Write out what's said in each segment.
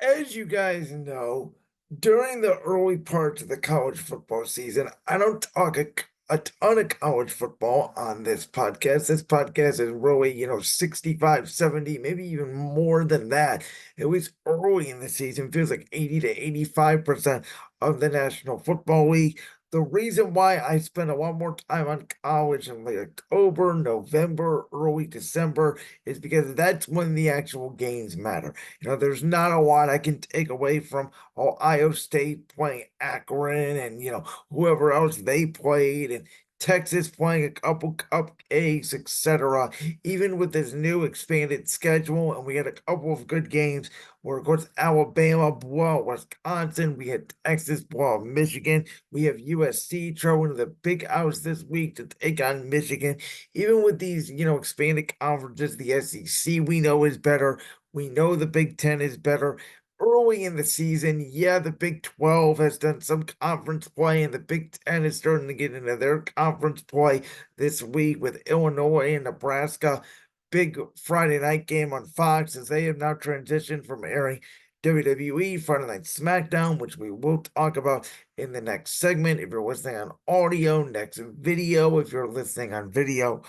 as you guys know, during the early parts of the college football season, I don't talk a ton of college football on this podcast. This podcast is really, 65, 70, maybe even more than that. At least early in the season, feels like 80 to 85% of the National Football League. The reason why I spend a lot more time on college in like October, November, early December is because that's when the actual games matter. There's not a lot I can take away from Ohio State playing Akron and, whoever else they played and Texas playing a couple cupcakes, etc. Even with this new expanded schedule, and we had a couple of good games where, of course, Alabama blew out Wisconsin. We had Texas blow out Michigan. We have USC throwing to the big house this week to take on Michigan. Even with these, expanded conferences, the SEC we know is better. We know the Big Ten is better. Early in the season, yeah, the Big 12 has done some conference play, and the Big Ten is starting to get into their conference play this week with Illinois and Nebraska. Big Friday night game on Fox as they have now transitioned from airing WWE Friday Night SmackDown, which we will talk about in the next segment. If you're listening on audio, next video, if you're listening on video.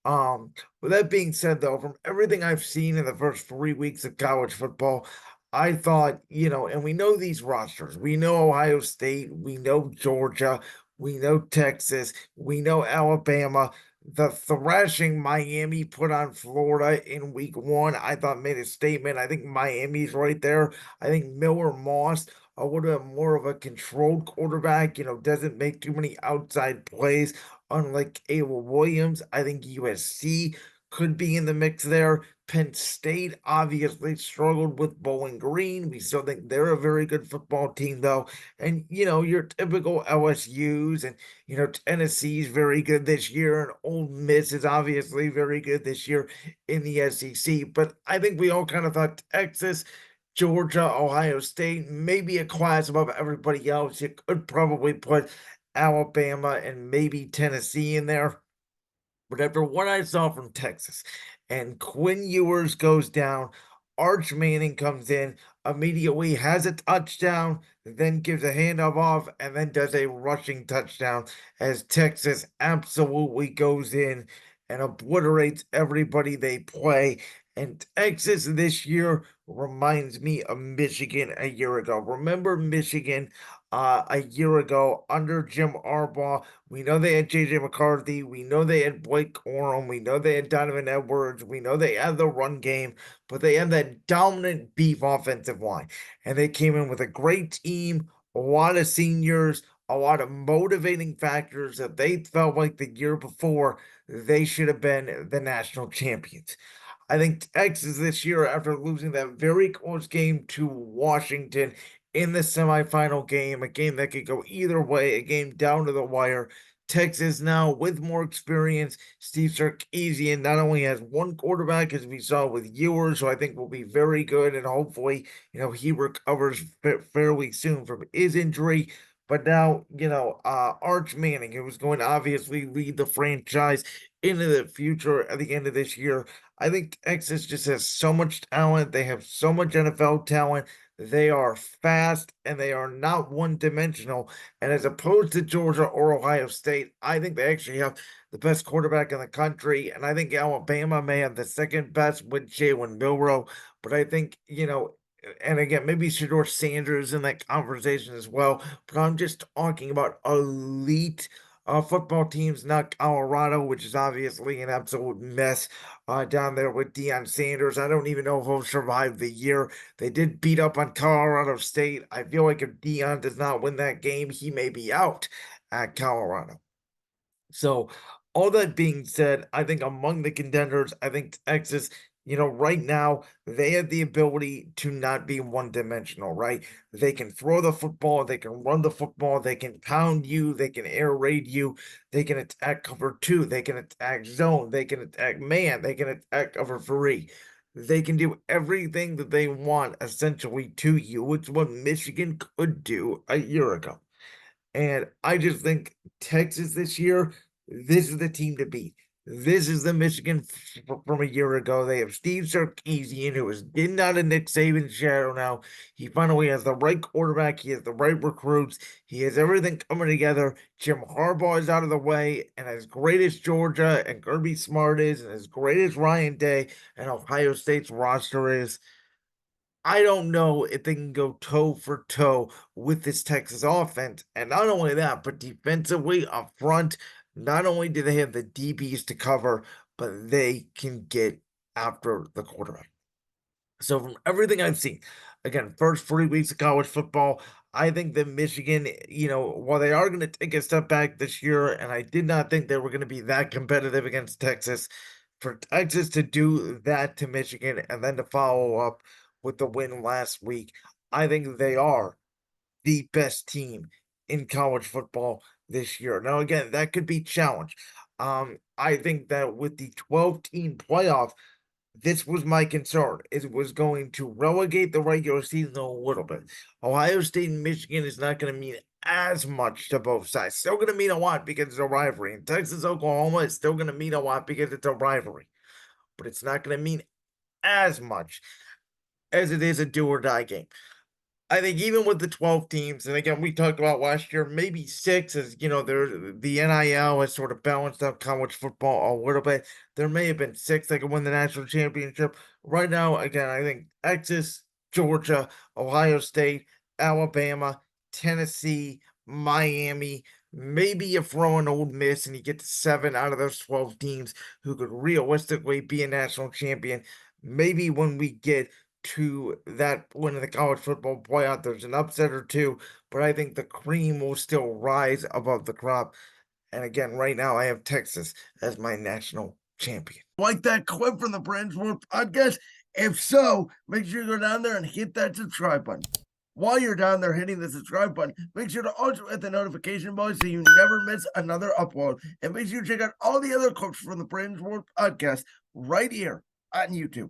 With that being said, though, from everything I've seen in the first 3 weeks of college football, I thought, and we know these rosters. We know Ohio State, we know Georgia, we know Texas, we know Alabama. The thrashing Miami put on Florida in week 1, I thought made a statement. I think Miami's right there. I think Miller Moss, a little bit more of a controlled quarterback, doesn't make too many outside plays. Unlike Caleb Williams, I think USC could be in the mix there. Penn State obviously struggled with Bowling Green. We still think they're a very good football team, though. And, your typical LSUs and, Tennessee's very good this year. And Ole Miss is obviously very good this year in the SEC. But I think we all kind of thought Texas, Georgia, Ohio State, maybe a class above everybody else. You could probably put Alabama and maybe Tennessee in there. But after what I saw from Texas, and Quinn Ewers goes down, Arch Manning comes in, immediately has a touchdown, then gives a handoff off, and then does a rushing touchdown as Texas absolutely goes in and obliterates everybody they play. And Texas this year reminds me of Michigan a year ago. Remember Michigan a year ago under Jim Harbaugh? We know they had JJ McCarthy. We know they had Blake Corum. We know they had Donovan Edwards. We know they had the run game, but they had that dominant beef offensive line. And they came in with a great team, a lot of seniors, a lot of motivating factors that they felt like the year before they should have been the national champions. I think Texas this year, after losing that very close game to Washington in the semifinal game, a game that could go either way, a game down to the wire. Texas now with more experience. Steve Sarkisian not only has one quarterback, as we saw with Ewers, who I think will be very good, and hopefully, he recovers fairly soon from his injury. But now, Arch Manning, who was going to obviously lead the franchise into the future at the end of this year. I think Texas just has so much talent. They have so much NFL talent. They are fast and they are not one dimensional. And as opposed to Georgia or Ohio State, I think they actually have the best quarterback in the country. And I think Alabama may have the second best with Jalen Milroe. But I think, and again, maybe Shedeur Sanders in that conversation as well. But I'm just talking about elite football teams, not Colorado, which is obviously an absolute mess down there with Deion Sanders. I don't even know if he'll survive the year. They did beat up on Colorado State. I feel like if Deion does not win that game, he may be out at Colorado. So, all that being said, I think among the contenders, I think Texas, right now, they have the ability to not be one dimensional, right? They can throw the football, they can run the football, they can pound you, they can air raid you, they can attack cover two, they can attack zone, they can attack man, they can attack cover three. They can do everything that they want essentially to you, which is what Michigan could do a year ago. And I just think Texas this year, this is the team to beat. This is the Michigan from a year ago. They have Steve Sarkisian, who is getting out of Nick Saban's shadow now. He finally has the right quarterback. He has the right recruits. He has everything coming together. Jim Harbaugh is out of the way. And as great as Georgia and Kirby Smart is, and as great as Ryan Day and Ohio State's roster is, I don't know if they can go toe for toe with this Texas offense. And not only that, but defensively up front, not only do they have the DBs to cover, but they can get after the quarterback. So from everything I've seen, again, first 3 weeks of college football, I think that Michigan, while they are going to take a step back this year, and I did not think they were going to be that competitive against Texas, for Texas to do that to Michigan and then to follow up with the win last week, I think they are the best team in college football this year. Now, again, that could be challenged. I think that with the 12-team playoff, this was my concern. It was going to relegate the regular season a little bit. Ohio State and Michigan is not going to mean as much to both sides. Still going to mean a lot because it's a rivalry. And Texas, Oklahoma is still going to mean a lot because it's a rivalry. But it's not going to mean as much as it is a do or die game. I think even with the 12 teams, and again, we talked about last year, maybe six, as the NIL has sort of balanced out college football a little bit. There may have been six that could win the national championship. Right now, again, I think Texas, Georgia, Ohio State, Alabama, Tennessee, Miami. Maybe you throw an Ole Miss and you get to seven out of those 12 teams who could realistically be a national champion. Maybe when we get to that point in the college football playoff, there's an upset or two, but I think the cream will still rise above the crop. And again, right now I have Texas as my national champion. Like that clip from the Brands World podcast? If so, make sure you go down there and hit that subscribe button. While you're down there hitting the subscribe button, make sure to also hit the notification bell so you never miss another upload. And make sure you check out all the other clips from the Brands World podcast right here on YouTube.